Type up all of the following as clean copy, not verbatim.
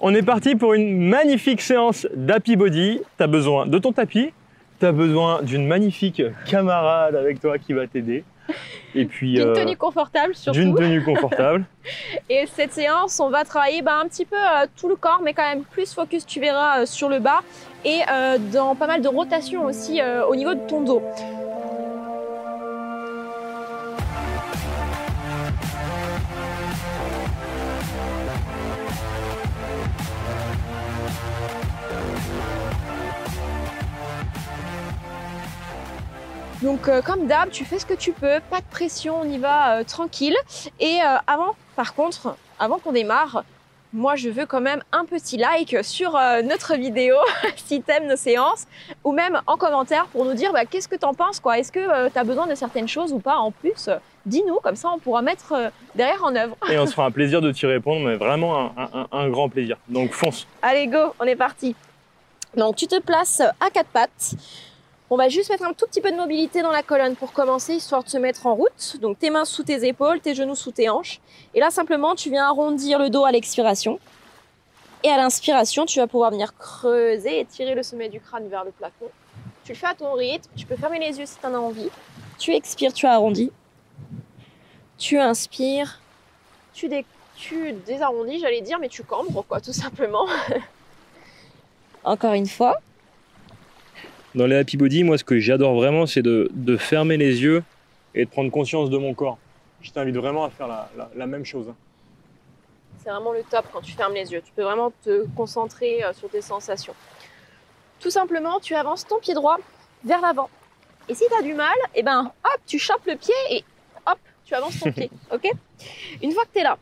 On est parti pour une magnifique séance d'Happy Body. Tu as besoin de ton tapis, tu as besoin d'une magnifique camarade avec toi qui va t'aider. Et puis d'une tenue confortable surtout. D'une tenue confortable. Et cette séance, on va travailler un petit peu tout le corps, mais quand même plus focus, tu verras, sur le bas et dans pas mal de rotation aussi au niveau de ton dos. Donc comme d'hab, tu fais ce que tu peux, pas de pression, on y va tranquille. Et par contre, avant qu'on démarre, moi je veux quand même un petit like sur notre vidéo si t'aimes nos séances, ou même en commentaire pour nous dire qu'est-ce que t'en penses, quoi. Est-ce que t'as besoin de certaines choses ou pas en plus, dis-nous, comme ça on pourra mettre derrière en œuvre. Et on se fera un plaisir de t'y répondre, mais vraiment un grand plaisir. Donc fonce. Allez go, on est parti. Donc tu te places à quatre pattes. On va juste mettre un tout petit peu de mobilité dans la colonne pour commencer, histoire de se mettre en route. Donc tes mains sous tes épaules, tes genoux sous tes hanches. Et là simplement, tu viens arrondir le dos à l'expiration. Et à l'inspiration, tu vas pouvoir venir creuser et tirer le sommet du crâne vers le plafond. Tu le fais à ton rythme, tu peux fermer les yeux si tu en as envie. Tu expires, tu arrondis. Tu inspires, tu désarrondis, j'allais dire, mais tu cambres, quoi, tout simplement. Encore une fois. Dans les Happy Body, moi ce que j'adore vraiment, c'est de fermer les yeux et de prendre conscience de mon corps. Je t'invite vraiment à faire la même chose. C'est vraiment le top quand tu fermes les yeux. Tu peux vraiment te concentrer sur tes sensations. Tout simplement, tu avances ton pied droit vers l'avant. Et si tu as du mal, hop, tu chopes le pied et hop, tu avances ton pied. Ok ? Une fois que tu es là,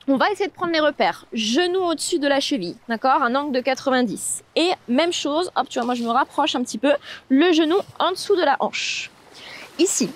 on va essayer de prendre les repères. Genoux au-dessus de la cheville, d'accord ? Un angle de 90. Et même chose, hop, tu vois, moi je me rapproche un petit peu. Le genou en dessous de la hanche. Ici,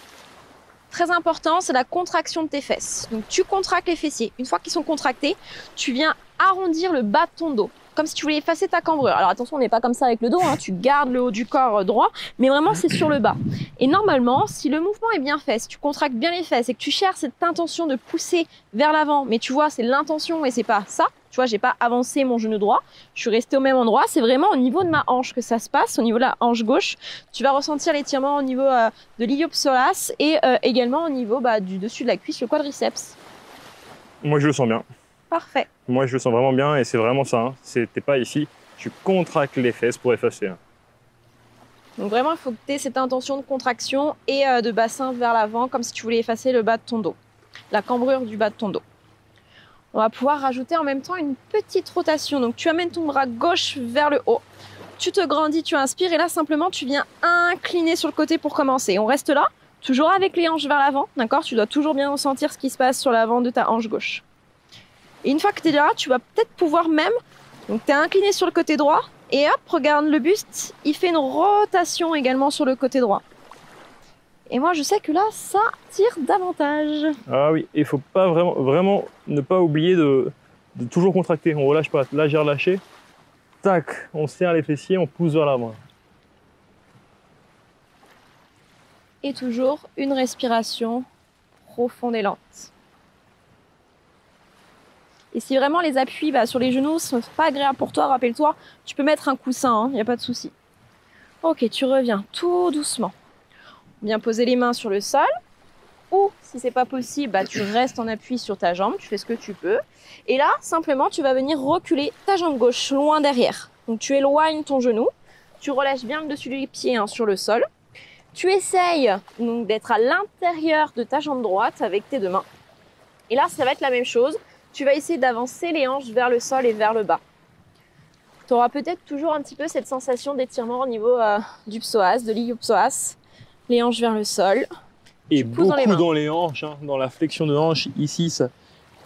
très important, c'est la contraction de tes fesses. Donc tu contractes les fessiers. Une fois qu'ils sont contractés, tu viens arrondir le bas de ton dos, comme si tu voulais effacer ta cambrure. Alors attention, on n'est pas comme ça avec le dos, hein. Tu gardes le haut du corps droit, mais vraiment c'est sur le bas. Et normalement, si le mouvement est bien fait, si tu contractes bien les fesses et que tu cherches cette intention de pousser vers l'avant, mais tu vois, c'est l'intention et c'est pas ça. Tu vois, j'ai pas avancé mon genou droit, je suis restée au même endroit. C'est vraiment au niveau de ma hanche que ça se passe, au niveau de la hanche gauche. Tu vas ressentir l'étirement au niveau de l'iliopsoas et également au niveau du dessus de la cuisse, le quadriceps. Moi je le sens bien. Parfait. Moi je le sens vraiment bien et c'est vraiment ça. Hein. T'es pas ici, tu contractes les fesses pour effacer. Hein. Donc vraiment, il faut que tu aies cette intention de contraction et de bassin vers l'avant, comme si tu voulais effacer le bas de ton dos, la cambrure du bas de ton dos. On va pouvoir rajouter en même temps une petite rotation. Donc tu amènes ton bras gauche vers le haut, tu te grandis, tu inspires et là simplement tu viens incliner sur le côté pour commencer. On reste là, toujours avec les hanches vers l'avant, d'accord ? Tu dois toujours bien ressentir ce qui se passe sur l'avant de ta hanche gauche. Et une fois que tu es là, tu vas peut-être pouvoir même, donc tu es incliné sur le côté droit, et hop, regarde le buste, il fait une rotation également sur le côté droit. Et moi, je sais que là, ça tire davantage. Ah oui, il faut pas vraiment ne pas oublier de toujours contracter. On relâche pas. Là, j'ai relâché. Tac, on serre les fessiers, on pousse vers l'avant. Et toujours une respiration profonde et lente. Et si vraiment les appuis sur les genoux ne sont pas agréables pour toi, rappelle-toi, tu peux mettre un coussin, il n'y a pas de souci. Ok, tu reviens tout doucement. Bien poser les mains sur le sol. Ou, si c'est pas possible, tu restes en appui sur ta jambe, tu fais ce que tu peux. Et là, simplement, tu vas venir reculer ta jambe gauche loin derrière. Donc tu éloignes ton genou, tu relâches bien le dessus du pied sur le sol. Tu essayes donc d'être à l'intérieur de ta jambe droite avec tes deux mains. Et là, ça va être la même chose. Tu vas essayer d'avancer les hanches vers le sol et vers le bas. Tu auras peut-être toujours un petit peu cette sensation d'étirement au niveau du psoas, de l'iliopsoas. Les hanches vers le sol. Et beaucoup dans les hanches, hein, dans la flexion de hanche. Ici,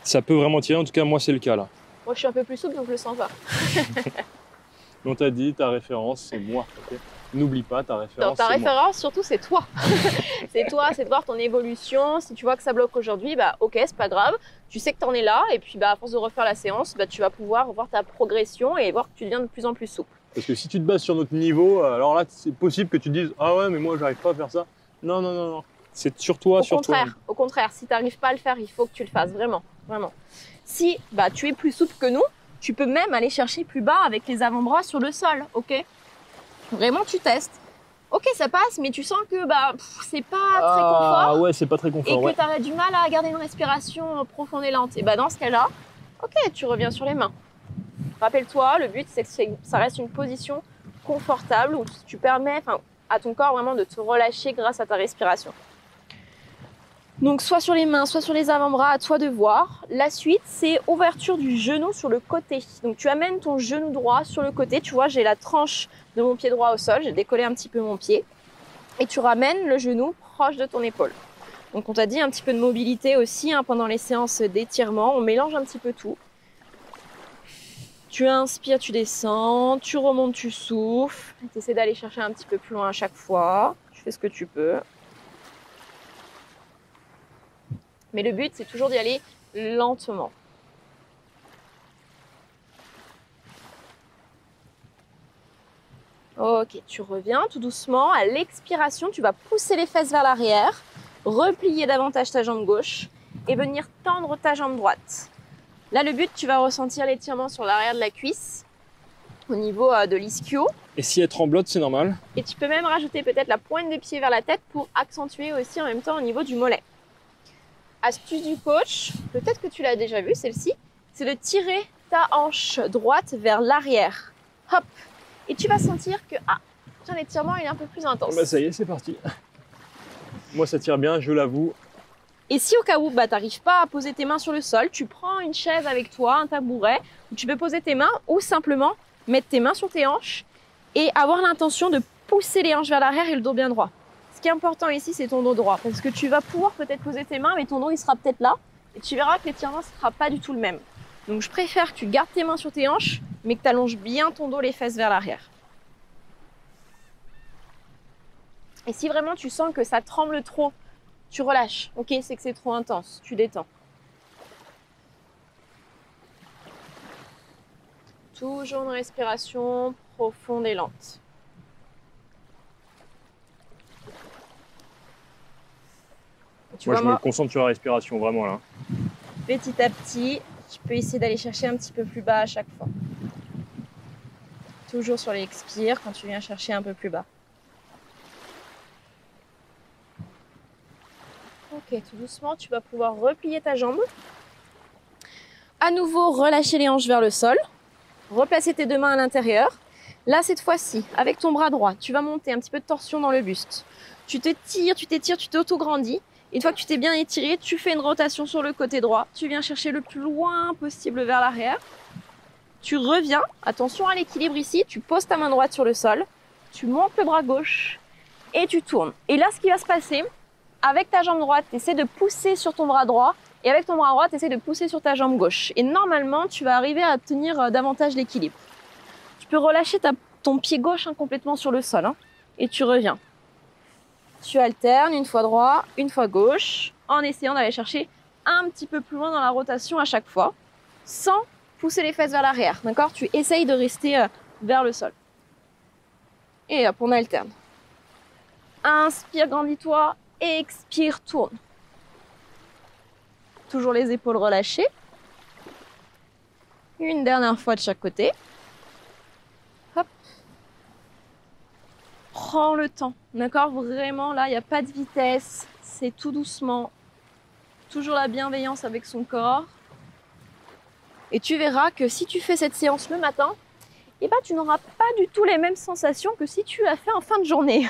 ça peut vraiment tirer. En tout cas, moi, c'est le cas là. Moi, je suis un peu plus souple, donc je le sens pas. Donc, tu as dit, ta référence, c'est moi. Okay. N'oublie pas, ta référence, ta référence, surtout, c'est toi. C'est toi, c'est de voir ton évolution. Si tu vois que ça bloque aujourd'hui, ok, c'est pas grave. Tu sais que tu en es là. Et puis, à force de refaire la séance, tu vas pouvoir voir ta progression et voir que tu deviens de plus en plus souple. Parce que si tu te bases sur notre niveau, alors là, c'est possible que tu te dises « Ah ouais, mais moi, j'arrive pas à faire ça. » Non, non, non, non. C'est sur toi, sur toi. Au contraire, si tu n'arrives pas à le faire, il faut que tu le fasses, vraiment, vraiment. Si tu es plus souple que nous, Tu peux même aller chercher plus bas avec les avant-bras sur le sol, ok? Vraiment, tu testes. Ok, ça passe, mais tu sens que c'est pas très confort. Ah ouais, c'est pas très confort. Et que tu as du mal à garder une respiration profonde et lente. Et dans ce cas-là, ok, tu reviens sur les mains. Rappelle-toi, le but, c'est que ça reste une position confortable où tu permets à ton corps vraiment de te relâcher grâce à ta respiration. Donc, soit sur les mains, soit sur les avant-bras, à toi de voir. La suite, c'est ouverture du genou sur le côté. Donc, tu amènes ton genou droit sur le côté. Tu vois, j'ai la tranche de mon pied droit au sol. J'ai décollé un petit peu mon pied. Et tu ramènes le genou proche de ton épaule. Donc, on t'a dit un petit peu de mobilité aussi pendant les séances d'étirement. On mélange un petit peu tout. Tu inspires, tu descends. Tu remontes, tu souffles. Tu essaies d'aller chercher un petit peu plus loin à chaque fois. Tu fais ce que tu peux. Mais le but, c'est toujours d'y aller lentement. Ok, tu reviens tout doucement. À l'expiration, tu vas pousser les fesses vers l'arrière, replier davantage ta jambe gauche et venir tendre ta jambe droite. Là, le but, tu vas ressentir l'étirement sur l'arrière de la cuisse, au niveau de l'ischio. Et si elle tremblote, c'est normal. Et tu peux même rajouter peut-être la pointe des pieds vers la tête pour accentuer aussi en même temps au niveau du mollet. Astuce du coach, peut-être que tu l'as déjà vu celle-ci, c'est de tirer ta hanche droite vers l'arrière. Hop. Et tu vas sentir que ton étirement il est un peu plus intense. Ça y est, c'est parti. Moi, ça tire bien, je l'avoue. Et si au cas où tu n'arrives pas à poser tes mains sur le sol, tu prends une chaise avec toi, un tabouret, où tu peux poser tes mains ou simplement mettre tes mains sur tes hanches et avoir l'intention de pousser les hanches vers l'arrière et le dos bien droit. Ce qui est important ici, c'est ton dos droit, parce que tu vas pouvoir peut-être poser tes mains, mais ton dos il sera peut-être là, et tu verras que l'étirement ne sera pas du tout le même. Donc je préfère que tu gardes tes mains sur tes hanches, mais que tu allonges bien ton dos, les fesses vers l'arrière. Et si vraiment tu sens que ça tremble trop, tu relâches. Ok, c'est que c'est trop intense, tu détends. Toujours une respiration profonde et lente. Moi, je me concentre sur la respiration, vraiment là. Petit à petit, tu peux essayer d'aller chercher un petit peu plus bas à chaque fois. Toujours sur l'expire quand tu viens chercher un peu plus bas. Ok, tout doucement, tu vas pouvoir replier ta jambe. À nouveau, relâcher les hanches vers le sol. Replacer tes deux mains à l'intérieur. Là, cette fois-ci, avec ton bras droit, tu vas monter un petit peu de torsion dans le buste. Tu t'étires, tu t'auto-grandis. Une fois que tu t'es bien étiré, tu fais une rotation sur le côté droit. Tu viens chercher le plus loin possible vers l'arrière. Tu reviens, attention à l'équilibre ici, tu poses ta main droite sur le sol. Tu montes le bras gauche et tu tournes. Et là, ce qui va se passer, avec ta jambe droite, tu essaies de pousser sur ton bras droit. Et avec ton bras droit, tu essaies de pousser sur ta jambe gauche. Et normalement, tu vas arriver à tenir davantage l'équilibre. Tu peux relâcher ton pied gauche complètement sur le sol. Et tu reviens. Tu alternes une fois droit, une fois gauche, en essayant d'aller chercher un petit peu plus loin dans la rotation à chaque fois, sans pousser les fesses vers l'arrière. D'accord? Tu essayes de rester vers le sol. Et hop, on alterne. Inspire, grandis-toi. Expire, tourne. Toujours les épaules relâchées. Une dernière fois de chaque côté. Hop. Prends le temps, d'accord? Vraiment, là, il n'y a pas de vitesse. C'est tout doucement. Toujours la bienveillance avec son corps. Et tu verras que si tu fais cette séance le matin, tu n'auras pas du tout les mêmes sensations que si tu l'as fait en fin de journée.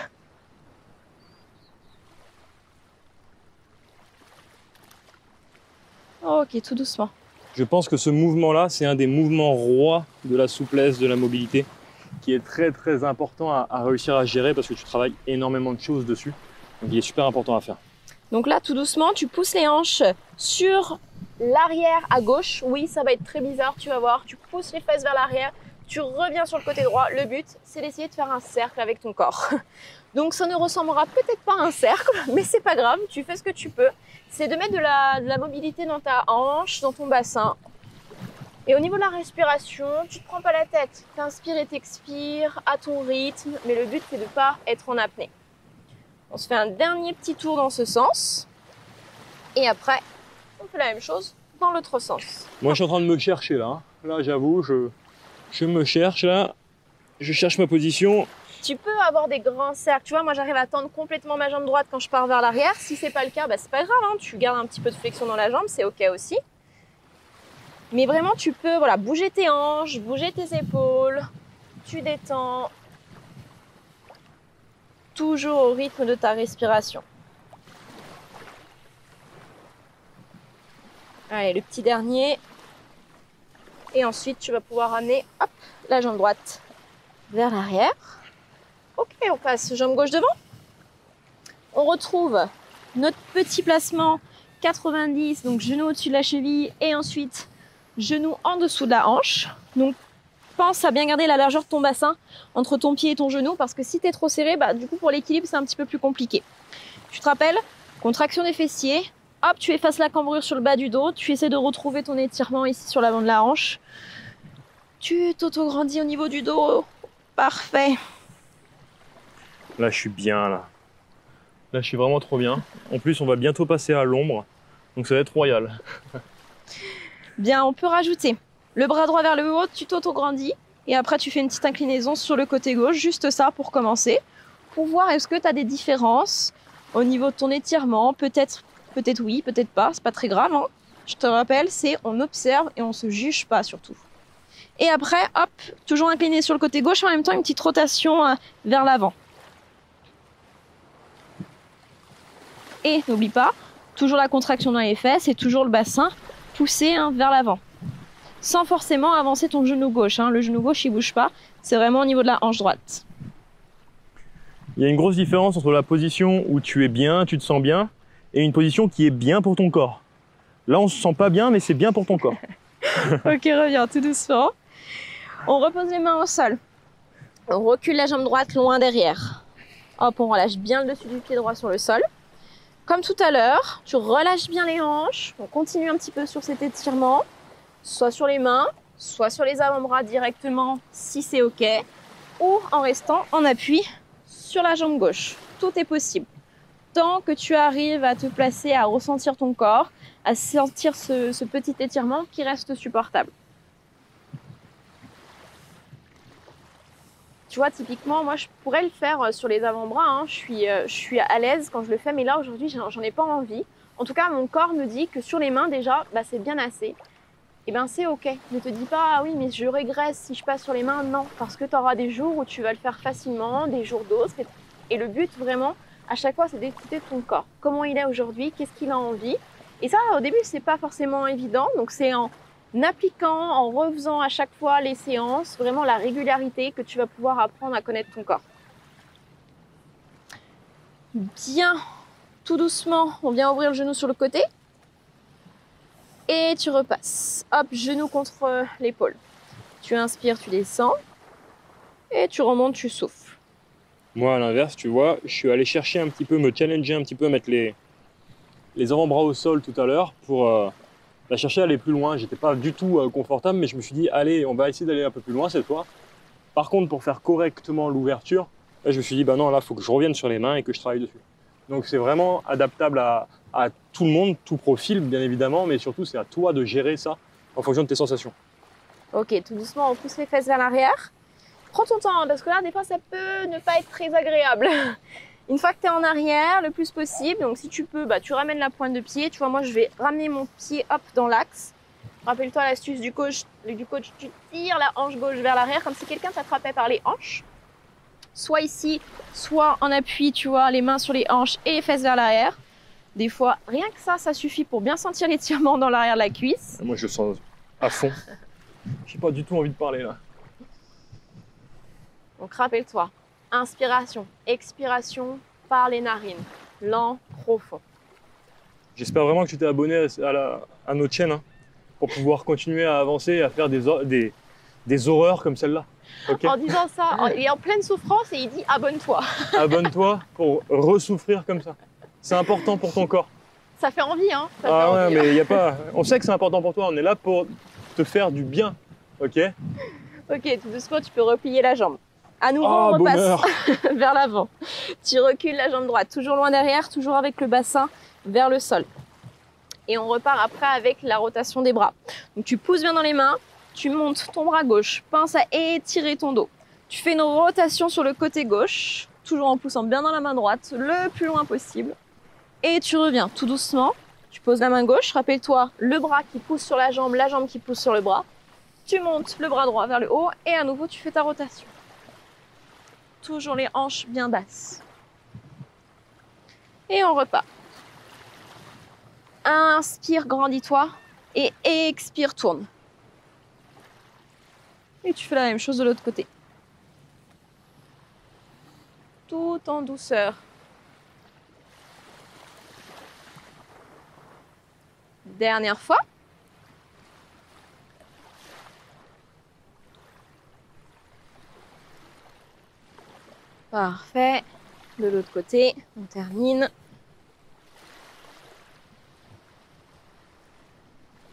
Ok, tout doucement. Je pense que ce mouvement-là, c'est un des mouvements rois de la souplesse, de la mobilité, qui est très très important à réussir à gérer parce que tu travailles énormément de choses dessus. Donc il est super important à faire. Donc là, tout doucement, tu pousses les hanches sur l'arrière à gauche. Oui, ça va être très bizarre, tu vas voir. Tu pousses les fesses vers l'arrière, tu reviens sur le côté droit. Le but, c'est d'essayer de faire un cercle avec ton corps. Donc ça ne ressemblera peut-être pas à un cercle, mais c'est pas grave, tu fais ce que tu peux. C'est de mettre de la mobilité dans ta hanche, dans ton bassin. Et au niveau de la respiration, tu ne te prends pas la tête. Tu inspires et t'expires à ton rythme, mais le but, c'est de ne pas être en apnée. On se fait un dernier petit tour dans ce sens. Et après, on fait la même chose dans l'autre sens. Moi, je suis en train de me chercher là. Là, j'avoue, je me cherche là. Je cherche ma position. Tu peux avoir des grands cercles. Tu vois, moi, j'arrive à tendre complètement ma jambe droite quand je pars vers l'arrière. Si c'est pas le cas, bah, c'est pas grave. Hein. Tu gardes un petit peu de flexion dans la jambe, c'est OK aussi. Mais vraiment, tu peux voilà, bouger tes hanches, bouger tes épaules. Tu détends. Toujours au rythme de ta respiration. Allez, le petit dernier. Et ensuite, tu vas pouvoir amener hop, la jambe droite vers l'arrière. Ok, on passe jambe gauche devant. On retrouve notre petit placement 90, donc genou au-dessus de la cheville et ensuite genou en dessous de la hanche. Donc pense à bien garder la largeur de ton bassin entre ton pied et ton genou parce que si tu es trop serré, bah, du coup pour l'équilibre c'est un petit peu plus compliqué. Tu te rappelles, contraction des fessiers, hop, tu effaces la cambrure sur le bas du dos, tu essaies de retrouver ton étirement ici sur l'avant de la hanche. Tu t'auto-grandis au niveau du dos, parfait. Là, je suis bien là. Là, je suis vraiment trop bien. En plus, on va bientôt passer à l'ombre, donc ça va être royal. Bien, on peut rajouter le bras droit vers le haut, tu t'auto-grandis et après tu fais une petite inclinaison sur le côté gauche, juste ça pour commencer, pour voir est-ce que tu as des différences au niveau de ton étirement, peut-être oui, peut-être pas, c'est pas très grave. Hein. Je te rappelle, c'est on observe et on se juge pas surtout. Et après, hop, toujours incliné sur le côté gauche, en même temps une petite rotation vers l'avant. Et n'oublie pas, toujours la contraction dans les fesses et toujours le bassin poussé vers l'avant. Sans forcément avancer ton genou gauche. Hein. Le genou gauche, il bouge pas. C'est vraiment au niveau de la hanche droite. Il y a une grosse différence entre la position où tu es bien, tu te sens bien, et une position qui est bien pour ton corps. Là, on se sent pas bien, mais c'est bien pour ton corps. Ok, reviens tout doucement. On repose les mains au sol. On recule la jambe droite loin derrière. Hop, on relâche bien le dessus du pied droit sur le sol. Comme tout à l'heure, tu relâches bien les hanches. On continue un petit peu sur cet étirement. Soit sur les mains, soit sur les avant-bras directement si c'est OK, ou en restant en appui sur la jambe gauche. Tout est possible. Tant que tu arrives à te placer, à ressentir ton corps, à sentir ce petit étirement qui reste supportable. Tu vois, typiquement, moi, je pourrais le faire sur les avant-bras. Hein. Je suis à l'aise quand je le fais, mais là, aujourd'hui, j'en ai pas envie. En tout cas, mon corps me dit que sur les mains, déjà, bah, c'est bien assez. Et bien c'est OK. Ne te dis pas, ah oui, mais je régresse si je passe sur les mains. Non, parce que tu auras des jours où tu vas le faire facilement, des jours d'autres. Et le but, vraiment, à chaque fois, c'est d'écouter ton corps. Comment il est aujourd'hui, qu'est-ce qu'il a envie. Et ça, au début, c'est pas forcément évident. Donc, c'est en appliquant, en refaisant à chaque fois les séances, vraiment la régularité que tu vas pouvoir apprendre à connaître ton corps. Bien, tout doucement, on vient ouvrir le genou sur le côté. Et tu repasses. Hop, genou contre l'épaule. Tu inspires, tu descends. Et tu remontes, tu souffles. Moi, à l'inverse, tu vois, je suis allé chercher un petit peu, me challenger un petit peu, mettre les avant-bras au sol tout à l'heure pour la chercher à aller plus loin. J'étais pas du tout confortable, mais je me suis dit, allez, on va essayer d'aller un peu plus loin cette fois. Par contre, pour faire correctement l'ouverture, là, je me suis dit, bah non, là, il faut que je revienne sur les mains et que je travaille dessus. Donc, c'est vraiment adaptable à tout le monde, tout profil, bien évidemment, mais surtout, c'est à toi de gérer ça en fonction de tes sensations. Ok, tout doucement, on pousse les fesses vers l'arrière. Prends ton temps, parce que là, des fois, ça peut ne pas être très agréable. Une fois que tu es en arrière, le plus possible, donc si tu peux, bah, tu ramènes la pointe de pied. Tu vois, moi, je vais ramener mon pied hop dans l'axe. Rappelle-toi l'astuce du coach, tu tires la hanche gauche vers l'arrière, comme si quelqu'un t'attrapait par les hanches. Soit ici, soit en appui, tu vois, les mains sur les hanches et les fesses vers l'arrière. Des fois, rien que ça suffit pour bien sentir l'étirement dans l'arrière de la cuisse. Moi, je le sens à fond. J'ai pas du tout envie de parler là. Donc, rappelle-toi, inspiration, expiration par les narines, lent, profond. J'espère vraiment que tu t'es abonné à notre chaîne hein, pour pouvoir continuer à avancer et à faire des horreurs comme celle-là. Okay. En disant ça, il est en pleine souffrance et il dit abonne-toi. Abonne-toi pour ressouffrir comme ça. C'est important pour ton corps. Ça fait envie, hein. Ça fait ouais, envie, mais il y a pas. On sait que c'est important pour toi. On est là pour te faire du bien, ok? Ok, tout doucement, tu peux replier la jambe. À nouveau, on repasse vers l'avant. Tu recules la jambe droite, toujours loin derrière, toujours avec le bassin vers le sol. Et on repart après avec la rotation des bras. Donc tu pousses bien dans les mains, tu montes ton bras gauche, pince à étirer ton dos. Tu fais une rotation sur le côté gauche, toujours en poussant bien dans la main droite, le plus loin possible. Et tu reviens tout doucement. Tu poses la main gauche, rappelle-toi, le bras qui pousse sur la jambe qui pousse sur le bras. Tu montes le bras droit vers le haut et à nouveau tu fais ta rotation. Toujours les hanches bien basses. Et on repart. Inspire, grandis-toi et expire, tourne. Et tu fais la même chose de l'autre côté. Tout en douceur. Dernière fois. Parfait. De l'autre côté, on termine.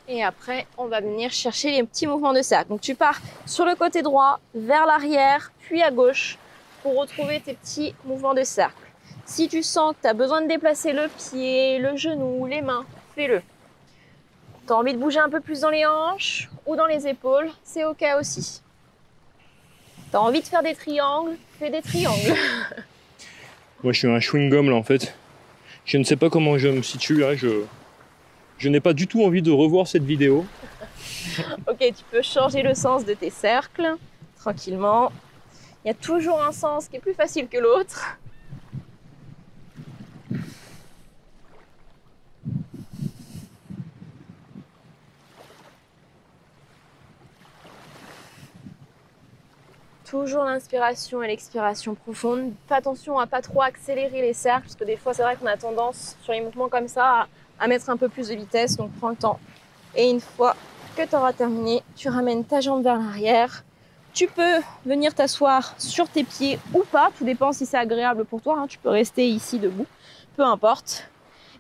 Et après, on va venir chercher les petits mouvements de cercle. Donc tu pars sur le côté droit, vers l'arrière, puis à gauche, pour retrouver tes petits mouvements de cercle. Si tu sens que tu as besoin de déplacer le pied, le genou, les mains, fais-le. Tu as envie de bouger un peu plus dans les hanches ou dans les épaules, c'est ok aussi. Tu as envie de faire des triangles, fais des triangles. Moi, je suis un chewing-gum là en fait. Je ne sais pas comment je me situe là. Je n'ai pas du tout envie de revoir cette vidéo. Ok, tu peux changer le sens de tes cercles tranquillement. Il y a toujours un sens qui est plus facile que l'autre. Toujours l'inspiration et l'expiration profonde. Fais attention à pas trop accélérer les cercles, parce que des fois c'est vrai qu'on a tendance sur les mouvements comme ça à mettre un peu plus de vitesse, donc prends le temps. Et une fois que tu auras terminé, tu ramènes ta jambe vers l'arrière. Tu peux venir t'asseoir sur tes pieds ou pas, tout dépend si c'est agréable pour toi, hein. Tu peux rester ici debout, peu importe.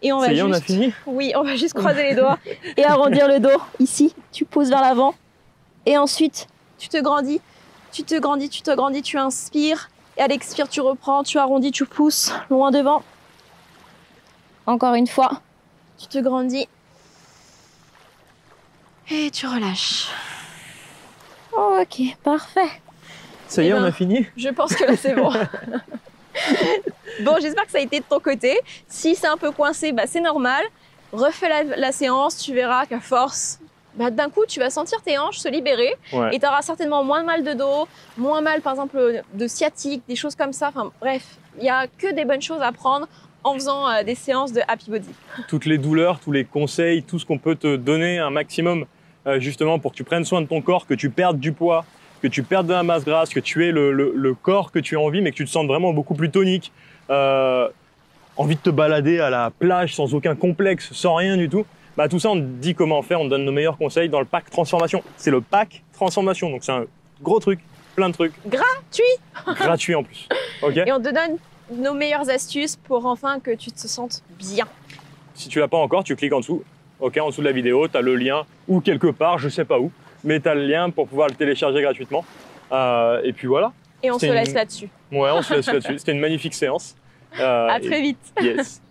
Et on va juste... on a fini ? Oui, on va juste croiser les doigts et arrondir le dos ici. Tu pousses vers l'avant et ensuite tu te grandis. Tu te grandis, tu te grandis, tu inspires. Et à l'expire, tu reprends, tu arrondis, tu pousses loin devant. Encore une fois, tu te grandis. Et tu relâches. Ok, parfait. Ça y est, on a fini ? Je pense que là, c'est bon. Bon, j'espère que ça a été de ton côté. Si c'est un peu coincé, bah, c'est normal. Refais la séance, tu verras qu'à force... Bah, d'un coup, tu vas sentir tes hanches se libérer et tu auras certainement moins de mal de dos, moins mal, par exemple, de sciatique, des choses comme ça. Enfin, bref, il n'y a que des bonnes choses à prendre en faisant des séances de Happy Body. Toutes les douleurs, tous les conseils, tout ce qu'on peut te donner un maximum justement pour que tu prennes soin de ton corps, que tu perdes du poids, que tu perdes de la masse grasse, que tu aies le corps que tu as envie, mais que tu te sentes vraiment beaucoup plus tonique. Envie de te balader à la plage sans aucun complexe, sans rien du tout. Bah, tout ça, on te dit comment faire, on te donne nos meilleurs conseils dans le pack transformation. C'est le pack transformation, donc c'est un gros truc, plein de trucs. Gratuit. Gratuit en plus. Okay. Et on te donne nos meilleures astuces pour enfin que tu te sentes bien. Si tu l'as pas encore, tu cliques en dessous. Ok, en dessous de la vidéo, tu as le lien ou quelque part, je sais pas où, mais tu as le lien pour pouvoir le télécharger gratuitement. Et puis voilà. Et on se laisse là-dessus. Ouais, on se laisse là-dessus. C'était une magnifique séance. À très vite. Yes.